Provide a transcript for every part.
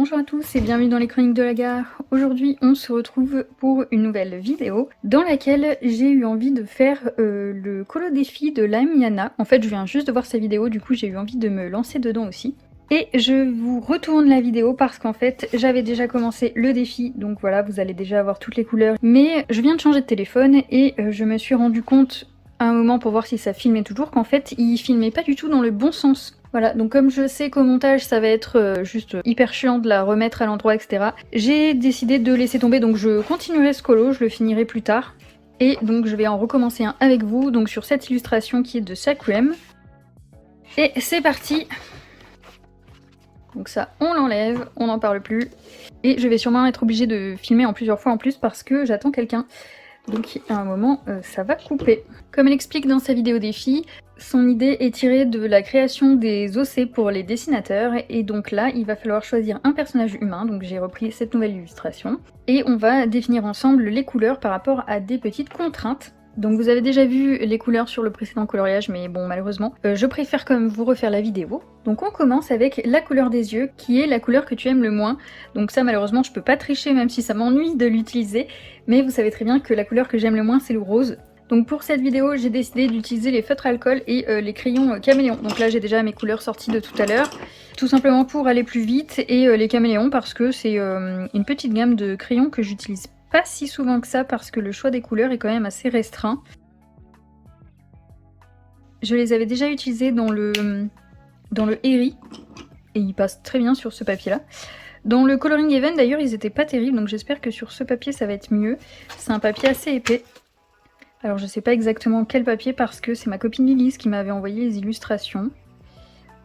Bonjour à tous et bienvenue dans les chroniques de la gare. Aujourd'hui on se retrouve pour une nouvelle vidéo dans laquelle j'ai eu envie de faire le colo défi de Lime Yana. En fait je viens juste de voir sa vidéo, du coup j'ai eu envie de me lancer dedans aussi. Et je vous retourne la vidéo parce qu'en fait j'avais déjà commencé le défi, donc voilà, vous allez déjà avoir toutes les couleurs. Mais je viens de changer de téléphone et je me suis rendu compte à un moment pour voir si ça filmait toujours qu'en fait il filmait pas du tout dans le bon sens. Voilà, donc comme je sais qu'au montage ça va être juste hyper chiant de la remettre à l'endroit, etc. J'ai décidé de laisser tomber, donc je continuerai ce colo, je le finirai plus tard. Et donc je vais en recommencer un avec vous, donc sur cette illustration qui est de Sakurem. Et c'est parti. Donc ça, on l'enlève, on n'en parle plus. Et je vais sûrement être obligée de filmer en plusieurs fois en plus parce que j'attends quelqu'un. Donc à un moment, ça va couper. Comme elle explique dans sa vidéo défi, son idée est tirée de la création des OC pour les dessinateurs, et donc là, il va falloir choisir un personnage humain, donc j'ai repris cette nouvelle illustration, et on va définir ensemble les couleurs par rapport à des petites contraintes. Donc vous avez déjà vu les couleurs sur le précédent coloriage, mais bon malheureusement, je préfère quand même vous refaire la vidéo. Donc on commence avec la couleur des yeux, qui est la couleur que tu aimes le moins. Donc ça malheureusement je peux pas tricher même si ça m'ennuie de l'utiliser, mais vous savez très bien que la couleur que j'aime le moins c'est le rose. Donc pour cette vidéo j'ai décidé d'utiliser les feutres alcool et les crayons caméléons. Donc là j'ai déjà mes couleurs sorties de tout à l'heure, tout simplement pour aller plus vite, et les caméléons parce que c'est une petite gamme de crayons que j'utilise pas si souvent que ça parce que le choix des couleurs est quand même assez restreint. Je les avais déjà utilisés dans le Eri et ils passent très bien sur ce papier là. Dans le Coloring Event d'ailleurs ils étaient pas terribles, donc j'espère que sur ce papier ça va être mieux. C'est un papier assez épais. Alors je sais pas exactement quel papier parce que c'est ma copine Lilise qui m'avait envoyé les illustrations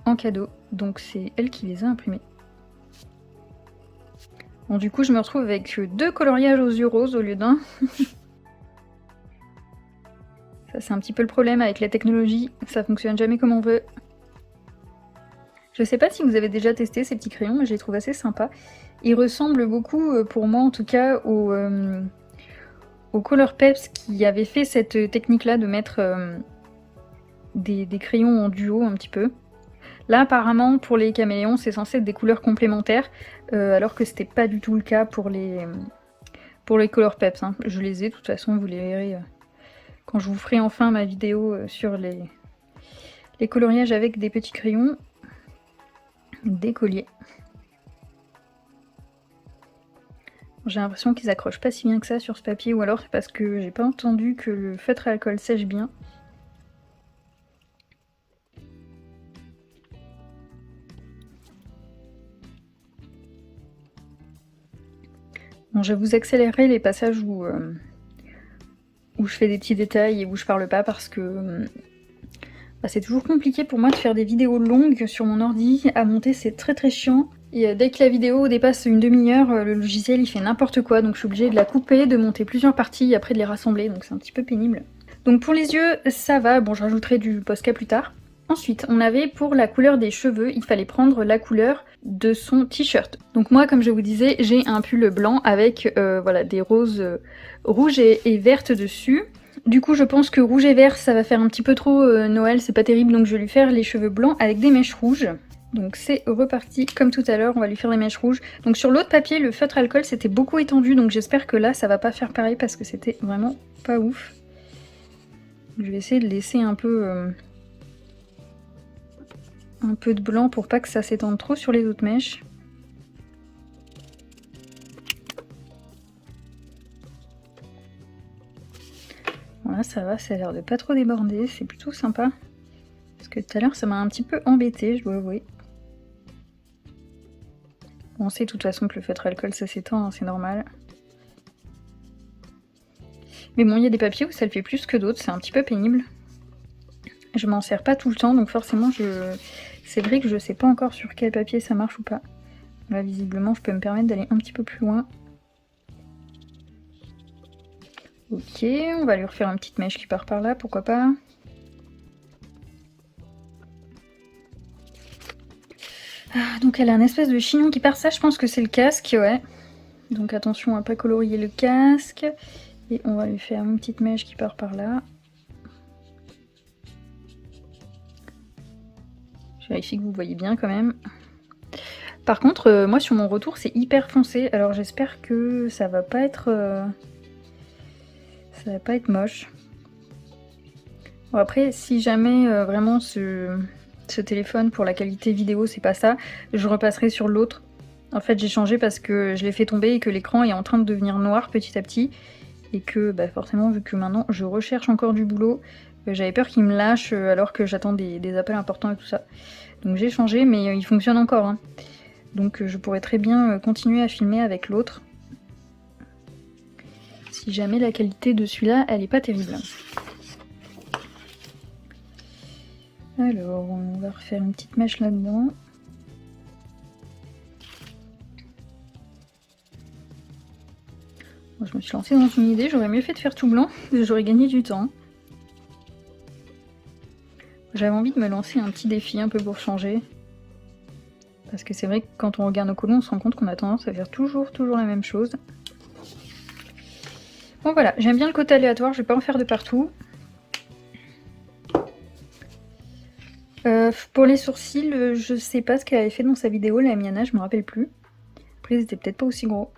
en cadeau, donc c'est elle qui les a imprimées. Bon du coup je me retrouve avec deux coloriages aux yeux roses au lieu d'un. Ça c'est un petit peu le problème avec la technologie, ça fonctionne jamais comme on veut. Je sais pas si vous avez déjà testé ces petits crayons, mais je les trouve assez sympas. Ils ressemblent beaucoup, pour moi en tout cas, au Colourpeps qui avait fait cette technique là de mettre des crayons en duo un petit peu. Là apparemment pour les caméléons c'est censé être des couleurs complémentaires, alors que c'était pas du tout le cas pour les Colourpeps. Hein. Je les ai, de toute façon vous les verrez quand je vous ferai enfin ma vidéo sur les coloriages avec des petits crayons, des colliers. J'ai l'impression qu'ils accrochent pas si bien que ça sur ce papier, ou alors c'est parce que j'ai pas entendu que le feutre à alcool sèche bien. Bon, je vais vous accélérer les passages où je fais des petits détails et où je parle pas parce que c'est toujours compliqué pour moi de faire des vidéos longues sur mon ordi. À monter c'est très très chiant. Et dès que la vidéo dépasse une demi-heure, le logiciel il fait n'importe quoi, donc je suis obligée de la couper, de monter plusieurs parties et après de les rassembler, donc c'est un petit peu pénible. Donc pour les yeux, ça va, bon je rajouterai du Posca plus tard. Ensuite, on avait pour la couleur des cheveux, il fallait prendre la couleur de son t-shirt. Donc moi, comme je vous disais, j'ai un pull blanc avec voilà, des roses rouges et vertes dessus. Du coup, je pense que rouge et vert, ça va faire un petit peu trop Noël, c'est pas terrible, donc je vais lui faire les cheveux blancs avec des mèches rouges. Donc c'est reparti comme tout à l'heure, on va lui faire les mèches rouges. Donc sur l'autre papier, le feutre alcool c'était beaucoup étendu, donc j'espère que là ça va pas faire pareil parce que c'était vraiment pas ouf. Je vais essayer de laisser un peu de blanc pour pas que ça s'étende trop sur les autres mèches. Voilà, ça va, ça a l'air de pas trop déborder, c'est plutôt sympa. Parce que tout à l'heure ça m'a un petit peu embêté, je dois avouer. On sait de toute façon que le feutre alcool ça s'étend, hein, c'est normal. Mais bon, il y a des papiers où ça le fait plus que d'autres, c'est un petit peu pénible. Je m'en sers pas tout le temps, donc forcément c'est vrai que je sais pas encore sur quel papier ça marche ou pas. Là visiblement je peux me permettre d'aller un petit peu plus loin. Ok, on va lui refaire une petite mèche qui part par là, pourquoi pas. Ah, donc elle a un espèce de chignon qui part, ça je pense que c'est le casque, ouais. Donc attention à pas colorier le casque. Et on va lui faire une petite mèche qui part par là. Je vérifie que vous voyez bien quand même. Par contre, moi sur mon retour, c'est hyper foncé, alors j'espère que ça va pas être moche. Bon, après, si jamais vraiment ce téléphone pour la qualité vidéo c'est pas ça, je repasserai sur l'autre. En fait j'ai changé parce que je l'ai fait tomber et que l'écran est en train de devenir noir petit à petit. Et que bah, forcément vu que maintenant je recherche encore du boulot, j'avais peur qu'il me lâche alors que j'attends des appels importants et tout ça. Donc j'ai changé mais il fonctionne encore. Hein. Donc je pourrais très bien continuer à filmer avec l'autre. Si jamais la qualité de celui-là elle est pas terrible. Alors, on va refaire une petite mèche là-dedans. Bon, je me suis lancée dans une idée, j'aurais mieux fait de faire tout blanc, j'aurais gagné du temps. J'avais envie de me lancer un petit défi un peu pour changer. Parce que c'est vrai que quand on regarde nos colons, on se rend compte qu'on a tendance à faire toujours la même chose. Bon voilà, j'aime bien le côté aléatoire, je vais pas en faire de partout. Pour les sourcils, je sais pas ce qu'elle avait fait dans sa vidéo, la Miana, je me rappelle plus. Après, ils étaient peut-être pas aussi gros.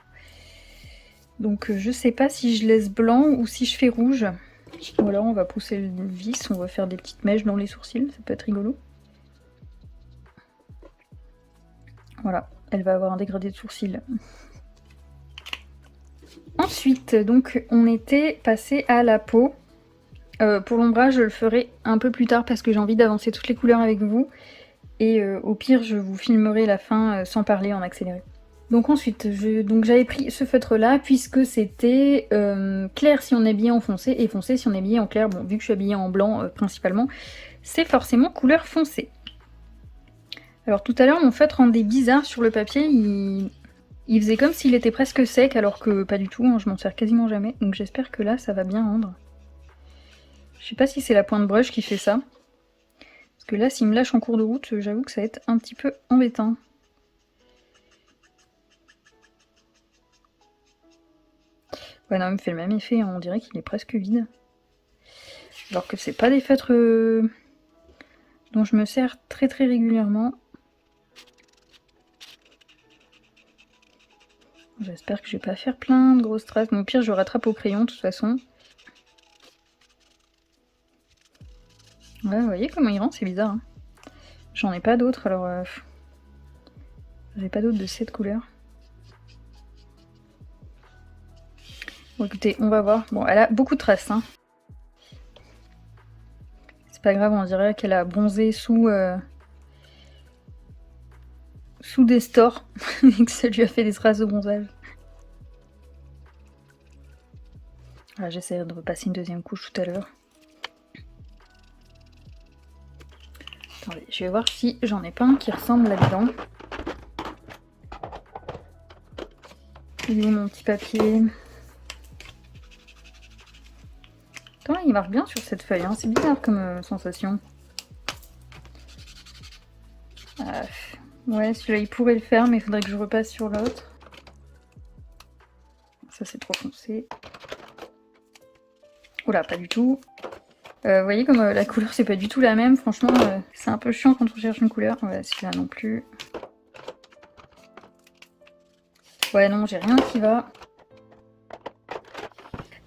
Donc je sais pas si je laisse blanc ou si je fais rouge. Ou alors on va pousser le vis, on va faire des petites mèches dans les sourcils, ça peut être rigolo. Voilà, elle va avoir un dégradé de sourcils. Ensuite, donc on était passé à la peau. Pour l'ombrage, je le ferai un peu plus tard parce que j'ai envie d'avancer toutes les couleurs avec vous. Et au pire, je vous filmerai la fin sans parler en accéléré. Donc ensuite, j'avais pris ce feutre là puisque c'était clair si on est habillé en foncé et foncé si on est habillé en clair. Bon, vu que je suis habillée en blanc principalement, c'est forcément couleur foncée. Alors tout à l'heure, mon feutre rendait bizarre sur le papier, il faisait comme s'il était presque sec alors que pas du tout, hein, je m'en sers quasiment jamais. Donc j'espère que là, ça va bien rendre. Je sais pas si c'est la pointe brush qui fait ça. Parce que là, s'il me lâche en cours de route, j'avoue que ça va être un petit peu embêtant. Ouais, non, il me fait le même effet, hein, on dirait qu'il est presque vide. Alors que c'est pas des feutres dont je me sers très régulièrement. J'espère que je vais pas faire plein de grosses traces. Mon pire, je rattrape au crayon de toute façon. Ouais, vous voyez comment il rend, c'est bizarre. Hein. J'en ai pas d'autres, alors... J'ai pas d'autres de cette couleur. Bon, écoutez, on va voir. Bon, elle a beaucoup de traces, hein. C'est pas grave, on dirait qu'elle a bronzé sous des stores et que ça lui a fait des traces de bronzage. Voilà, j'essaierai de repasser une deuxième couche tout à l'heure. Attendez, je vais voir si j'en ai pas un qui ressemble là-dedans. Il est où mon petit papier? Attends, il marche bien sur cette feuille, hein. C'est bizarre comme sensation. Ouais, celui-là il pourrait le faire, mais il faudrait que je repasse sur l'autre. Ça c'est trop foncé. Oula, pas du tout. Vous voyez comme la couleur c'est pas du tout la même, franchement c'est un peu chiant quand on cherche une couleur. Ouais, celui-là non plus. Ouais non, j'ai rien qui va.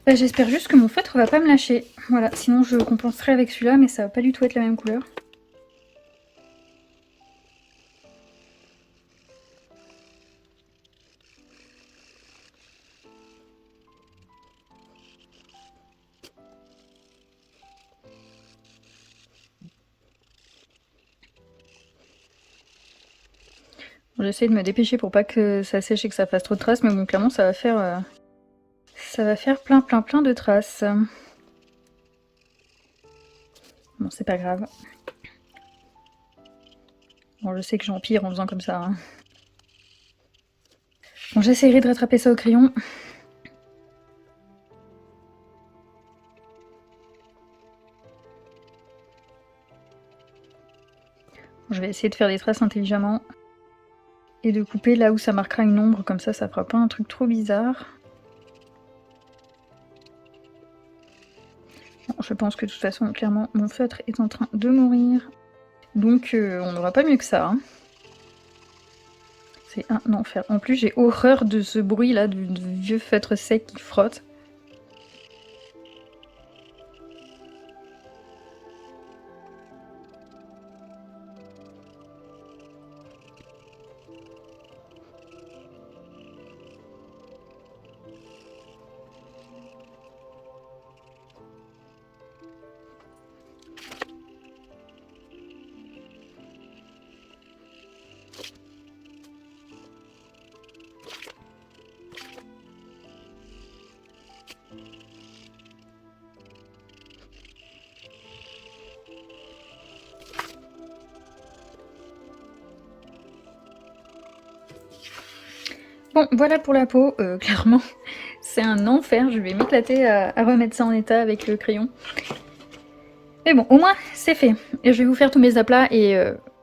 Bah, j'espère juste que mon feutre va pas me lâcher. Voilà, sinon je compenserai avec celui-là, mais ça va pas du tout être la même couleur. J'essaie de me dépêcher pour pas que ça sèche et que ça fasse trop de traces, mais bon, clairement, ça va faire plein de traces. Bon, c'est pas grave. Bon, je sais que j'empire en faisant comme ça. Hein. Bon, j'essaierai de rattraper ça au crayon. Bon, je vais essayer de faire des traces intelligemment. Et de couper là où ça marquera une ombre, comme ça fera pas un truc trop bizarre. Bon, je pense que de toute façon, clairement, mon feutre est en train de mourir. Donc on n'aura pas mieux que ça. Hein. C'est un enfer. En plus, j'ai horreur de ce bruit là, de vieux feutre sec qui frotte. Bon, voilà pour la peau, clairement, c'est un enfer, je vais m'éclater à remettre ça en état avec le crayon. Mais bon, au moins, c'est fait. Et je vais vous faire tous mes aplats et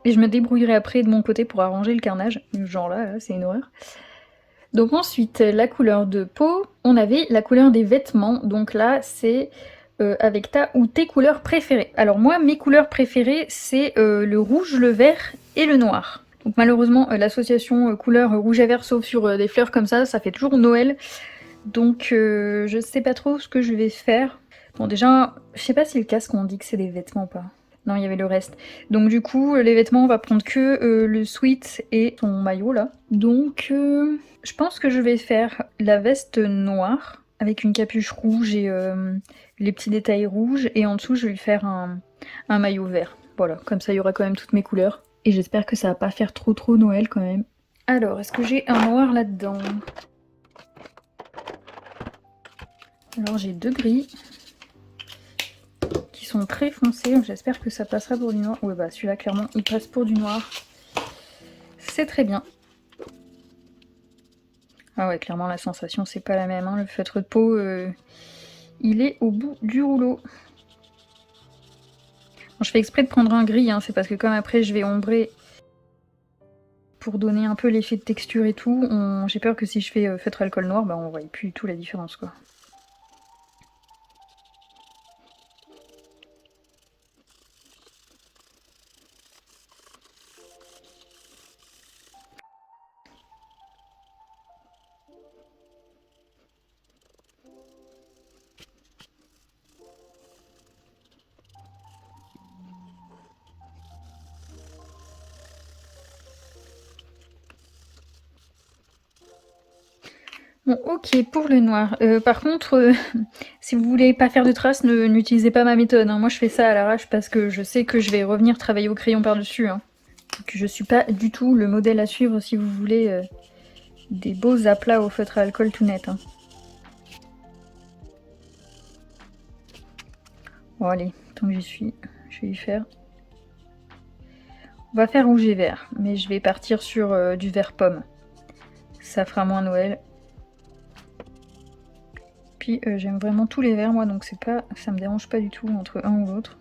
je me débrouillerai après de mon côté pour arranger le carnage. Genre là c'est une horreur. Donc ensuite, la couleur de peau, on avait la couleur des vêtements, donc là c'est avec ta ou tes couleurs préférées. Alors moi, mes couleurs préférées, c'est le rouge, le vert et le noir. Donc malheureusement, l'association couleur rouge et vert, sauf sur des fleurs comme ça fait toujours Noël. Donc je sais pas trop ce que je vais faire. Bon déjà, je sais pas si le casque on dit que c'est des vêtements ou pas. Non, il y avait le reste. Donc du coup, les vêtements, on va prendre que le sweat et ton maillot là. Donc je pense que je vais faire la veste noire avec une capuche rouge et les petits détails rouges. Et en dessous, je vais faire un maillot vert. Voilà, comme ça, il y aura quand même toutes mes couleurs. Et j'espère que ça va pas faire trop Noël quand même. Alors, est-ce que j'ai un noir là-dedans? Alors, j'ai deux gris qui sont très foncés. J'espère que ça passera pour du noir. Ouais, bah celui-là, clairement, il passe pour du noir. C'est très bien. Ah ouais, clairement, la sensation, c'est pas la même. Hein. Le feutre de peau, il est au bout du rouleau. Bon, je fais exprès de prendre un gris, hein, c'est parce que comme après, je vais ombrer pour donner un peu l'effet de texture et tout. J'ai peur que si je fais feutre alcool noir, bah on voit plus du tout la différence, quoi. Bon, ok, pour le noir. Par contre, si vous voulez pas faire de traces, n'utilisez pas ma méthode. Hein. Moi, je fais ça à l'arrache parce que je sais que je vais revenir travailler au crayon par-dessus. Hein. Donc, je suis pas du tout le modèle à suivre si vous voulez des beaux aplats au feutre à alcool tout net. Hein. Bon, allez, tant que j'y suis, je vais y faire. On va faire rouge et vert, mais je vais partir sur du vert pomme. Ça fera moins Noël. Puis j'aime vraiment tous les verts moi, donc ça me dérange pas du tout entre un ou l'autre.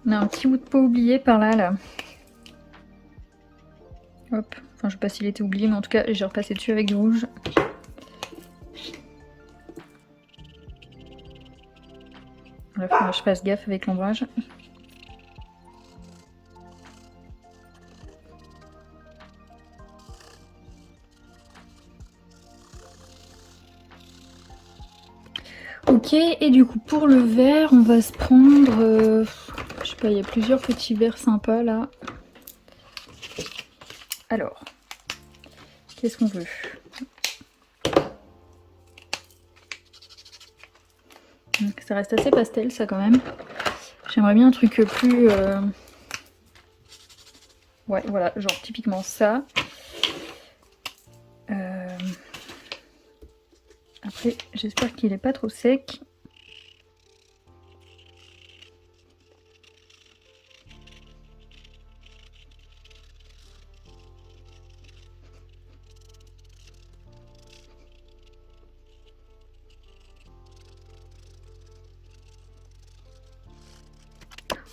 On a un petit bout de peau oublié par là. Hop, enfin je sais pas s'il était oublié, mais en tout cas j'ai repassé dessus avec du rouge. Là, faut que je fasse gaffe avec l'ombrage. Ok, et du coup pour le vert, on va se prendre... je sais pas, il y a plusieurs petits verts sympas là. Alors, qu'est-ce qu'on veut? Donc, ça reste assez pastel ça quand même. J'aimerais bien un truc plus... Ouais, voilà, genre typiquement ça. Après, j'espère qu'il est pas trop sec.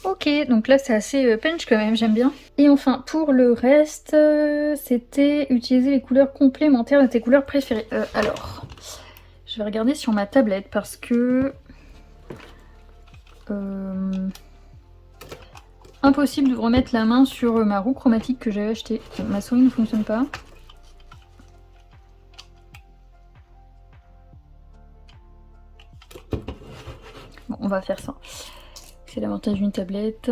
Ok, donc là c'est assez punch quand même, j'aime bien. Et enfin, pour le reste, c'était utiliser les couleurs complémentaires de tes couleurs préférées. Alors, je vais regarder sur ma tablette parce que... impossible de remettre la main sur ma roue chromatique que j'avais achetée. Ma souris ne fonctionne pas. Bon, on va faire ça. C'est l'avantage d'une tablette.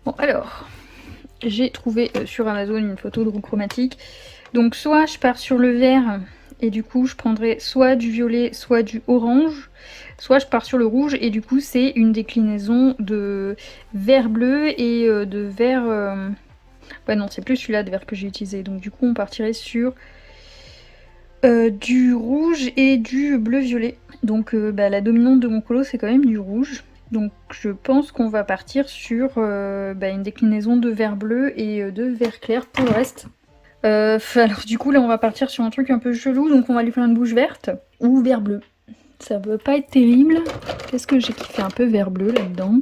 Bon, alors, j'ai trouvé sur Amazon une photo de roue chromatique. Donc soit je pars sur le vert et du coup je prendrai soit du violet, soit du orange. Soit je pars sur le rouge et du coup c'est une déclinaison de vert bleu et de vert... Ouais non, c'est plus celui-là de vert que j'ai utilisé. Donc du coup on partirait sur du rouge et du bleu-violet. Donc la dominante de mon colo c'est quand même du rouge. Donc je pense qu'on va partir sur une déclinaison de vert bleu et de vert clair pour le reste. Alors du coup là on va partir sur un truc un peu chelou, donc on va lui faire une bouche verte ou vert bleu. Ça peut pas être terrible. Qu'est-ce que j'ai qui fait un peu vert bleu là-dedans?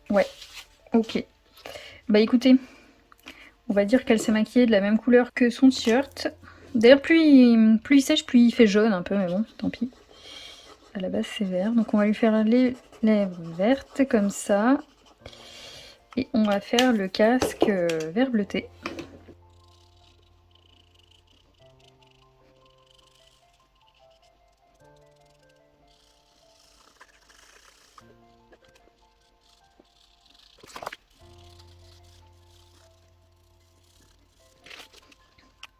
Ouais, ok. Bah écoutez, on va dire qu'elle s'est maquillée de la même couleur que son t-shirt. D'ailleurs plus il sèche, plus il fait jaune un peu, mais bon, tant pis. À la base c'est vert, donc on va lui faire les lèvres vertes comme ça. Et on va faire le casque vert bleuté.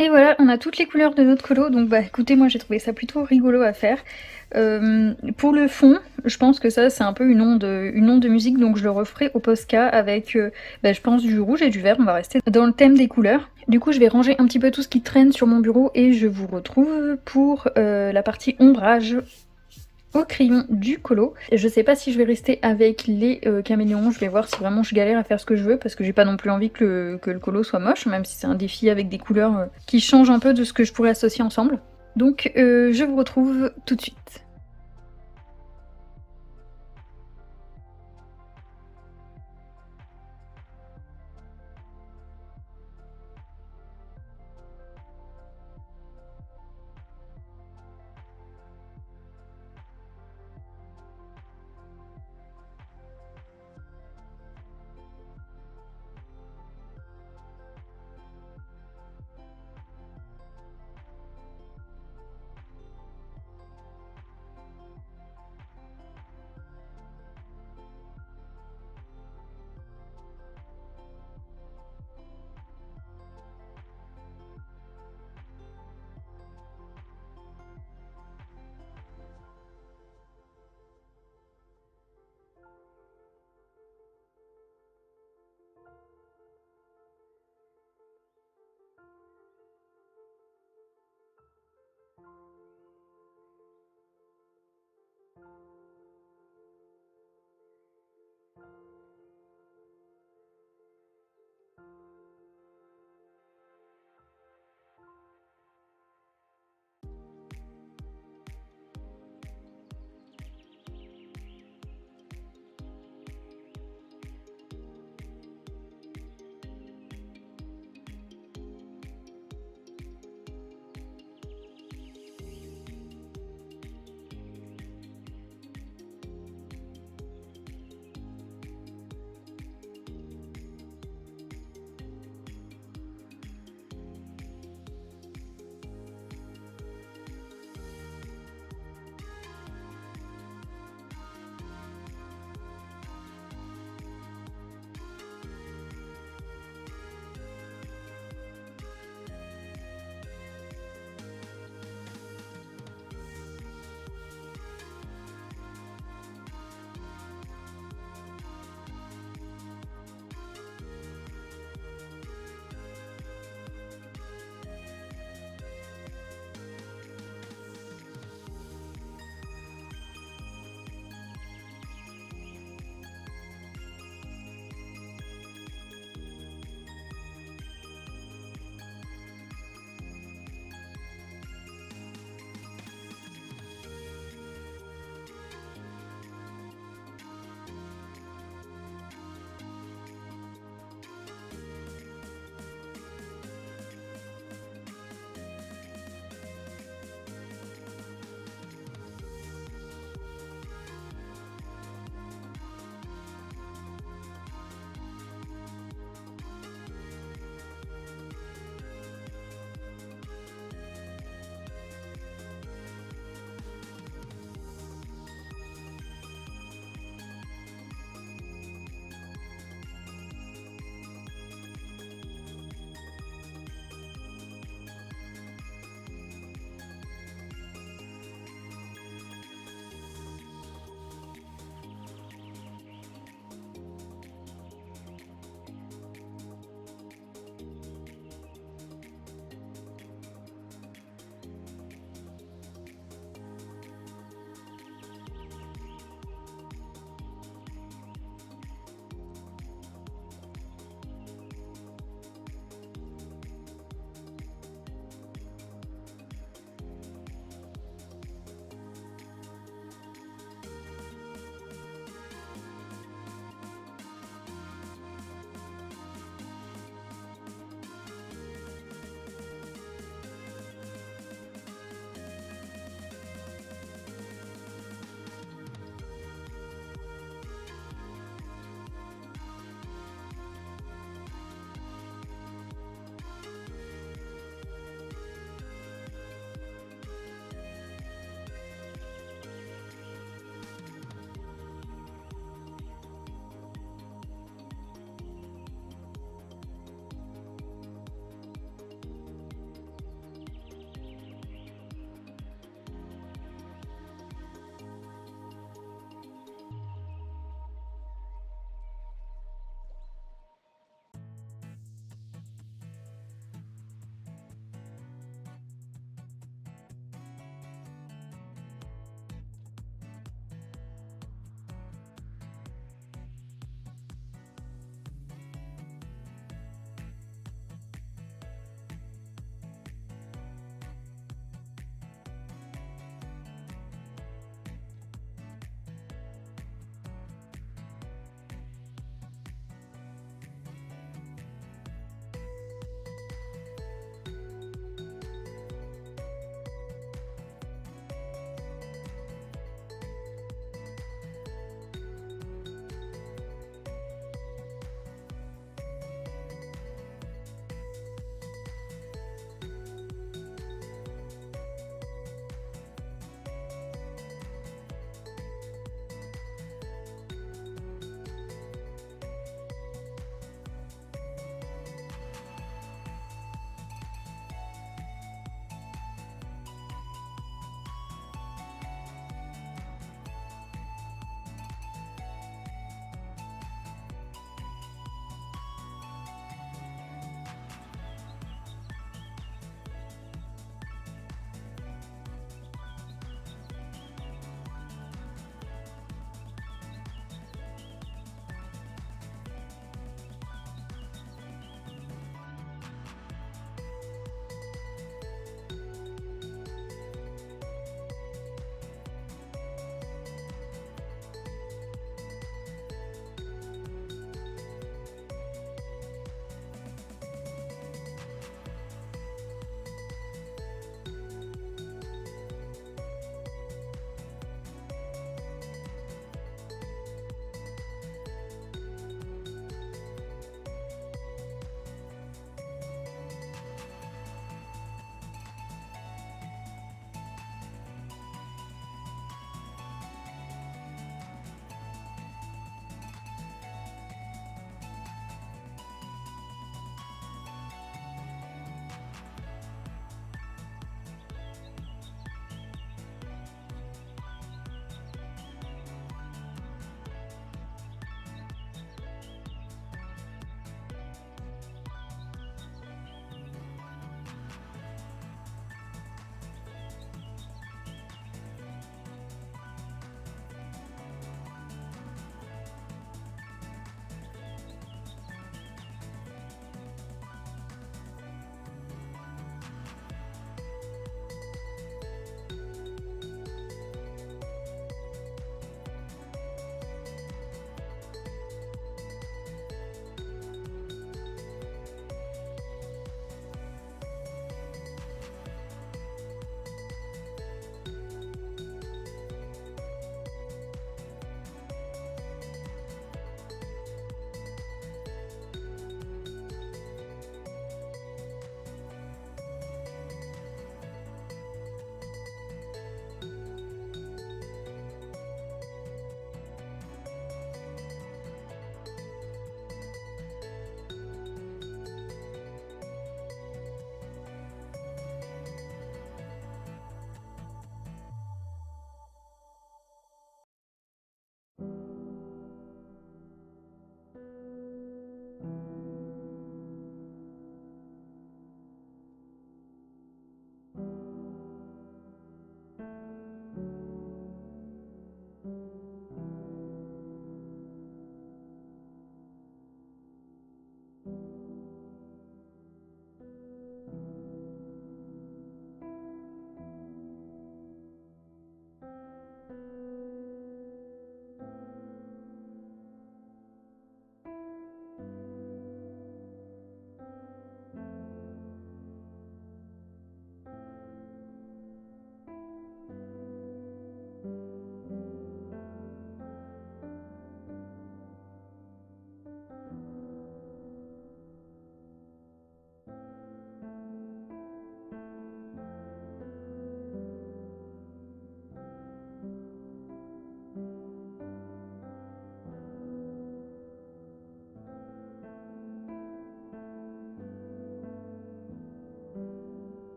Et voilà, on a toutes les couleurs de notre colo, donc bah écoutez, moi j'ai trouvé ça plutôt rigolo à faire. Pour le fond, je pense que ça c'est un peu une onde de musique, donc je le referai au Posca avec, je pense, du rouge et du vert. On va rester dans le thème des couleurs. Du coup, je vais ranger un petit peu tout ce qui traîne sur mon bureau et je vous retrouve pour la partie ombrage au crayon du colo. Je sais pas si je vais rester avec les caméléons, je vais voir si vraiment je galère à faire ce que je veux, parce que j'ai pas non plus envie que le colo soit moche, même si c'est un défi avec des couleurs qui changent un peu de ce que je pourrais associer ensemble. Donc je vous retrouve tout de suite.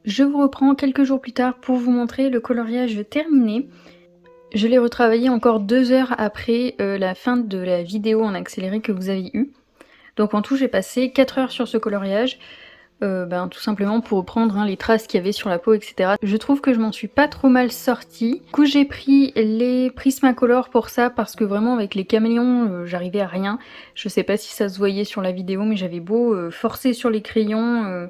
Je vous reprends quelques jours plus tard pour vous montrer le coloriage terminé. Je l'ai retravaillé encore 2 heures après la fin de la vidéo en accéléré que vous avez eue. Donc en tout j'ai passé 4 heures sur ce coloriage, tout simplement pour reprendre les traces qu'il y avait sur la peau, etc. Je trouve que je m'en suis pas trop mal sortie. Du coup j'ai pris les Prismacolor pour ça parce que vraiment avec les caméléons j'arrivais à rien. Je sais pas si ça se voyait sur la vidéo mais j'avais beau forcer sur les crayons,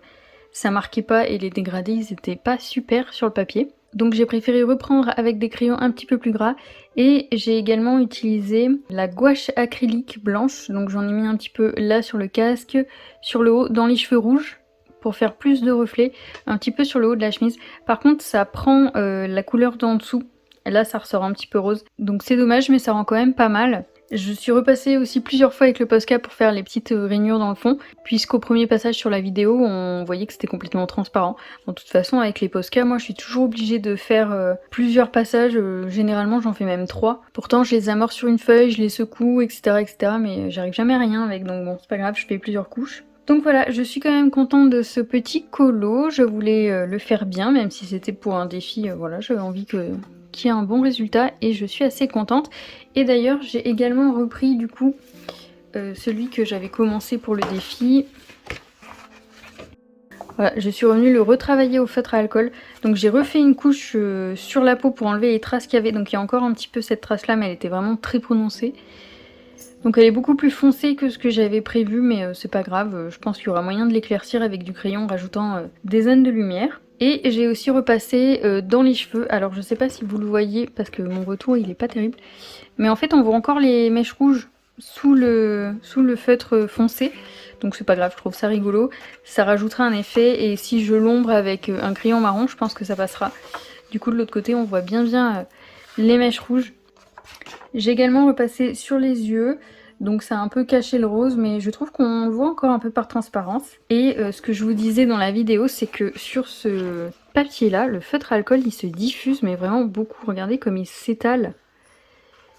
ça marquait pas et les dégradés ils étaient pas super sur le papier. Donc j'ai préféré reprendre avec des crayons un petit peu plus gras et j'ai également utilisé la gouache acrylique blanche, donc j'en ai mis un petit peu là sur le casque, sur le haut, dans les cheveux rouges pour faire plus de reflets, un petit peu sur le haut de la chemise. Par contre ça prend la couleur d'en dessous, là ça ressort un petit peu rose, donc c'est dommage mais ça rend quand même pas mal. Je suis repassée aussi plusieurs fois avec le Posca pour faire les petites rainures dans le fond, puisqu'au premier passage sur la vidéo, on voyait que c'était complètement transparent. De toute façon, avec les Posca, moi je suis toujours obligée de faire plusieurs passages, généralement j'en fais même 3. Pourtant je les amorce sur une feuille, je les secoue, etc. mais j'arrive jamais à rien avec, donc bon, c'est pas grave, je fais plusieurs couches. Donc voilà, je suis quand même contente de ce petit colo, je voulais le faire bien, même si c'était pour un défi, voilà, j'avais envie qu'il y ait un bon résultat et je suis assez contente. Et d'ailleurs j'ai également repris du coup celui que j'avais commencé pour le défi. Voilà, je suis revenue le retravailler au feutre à alcool. Donc j'ai refait une couche sur la peau pour enlever les traces qu'il y avait. Donc il y a encore un petit peu cette trace là mais elle était vraiment très prononcée. Donc elle est beaucoup plus foncée que ce que j'avais prévu mais c'est pas grave. Je pense qu'il y aura moyen de l'éclaircir avec du crayon en rajoutant des zones de lumière. Et j'ai aussi repassé dans les cheveux. Alors je sais pas si vous le voyez parce que mon retour il est pas terrible. Mais en fait on voit encore les mèches rouges sous le feutre foncé. Donc c'est pas grave, je trouve ça rigolo. Ça rajoutera un effet et si je l'ombre avec un crayon marron, je pense que ça passera. Du coup de l'autre côté on voit bien les mèches rouges. J'ai également repassé sur les yeux. Donc ça a un peu caché le rose, mais je trouve qu'on le voit encore un peu par transparence. Et ce que je vous disais dans la vidéo, c'est que sur ce papier-là, le feutre à alcool, il se diffuse, mais vraiment beaucoup. Regardez comme il s'étale.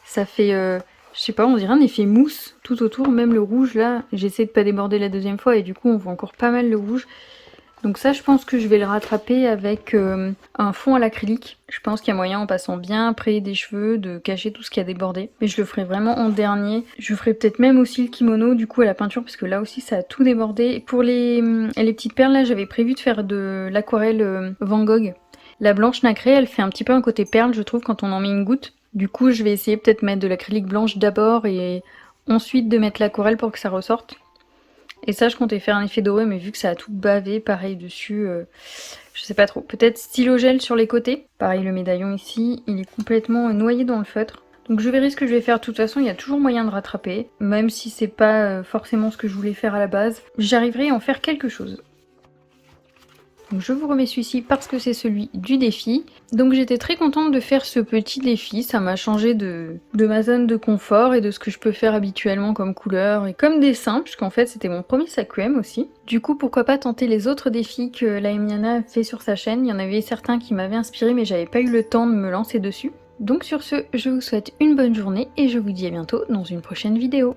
Ça fait, je sais pas, on dirait un effet mousse tout autour. Même le rouge, là, j'essaie de pas déborder la deuxième fois, et du coup, on voit encore pas mal le rouge. Donc ça, je pense que je vais le rattraper avec un fond à l'acrylique. Je pense qu'il y a moyen, en passant bien près des cheveux, de cacher tout ce qui a débordé. Mais je le ferai vraiment en dernier. Je ferai peut-être même aussi le kimono, du coup, à la peinture, parce que là aussi, ça a tout débordé. Et pour les petites perles, là, j'avais prévu de faire de l'aquarelle Van Gogh. La blanche nacrée, elle fait un petit peu un côté perle, je trouve, quand on en met une goutte. Du coup, je vais essayer peut-être mettre de l'acrylique blanche d'abord et ensuite de mettre l'aquarelle pour que ça ressorte. Et ça, je comptais faire un effet doré, mais vu que ça a tout bavé, pareil dessus, je sais pas trop. Peut-être stylo gel sur les côtés. Pareil, le médaillon ici, il est complètement noyé dans le feutre. Donc je verrai ce que je vais faire. De toute façon, il y a toujours moyen de rattraper. Même si c'est pas forcément ce que je voulais faire à la base, j'arriverai à en faire quelque chose. Donc je vous remets celui-ci parce que c'est celui du défi. Donc j'étais très contente de faire ce petit défi, ça m'a changé de ma zone de confort et de ce que je peux faire habituellement comme couleur et comme dessin, puisqu'en fait c'était mon premier Sakuem aussi. Du coup pourquoi pas tenter les autres défis que la Emiana fait sur sa chaîne, il y en avait certains qui m'avaient inspiré mais j'avais pas eu le temps de me lancer dessus. Donc sur ce, je vous souhaite une bonne journée et je vous dis à bientôt dans une prochaine vidéo.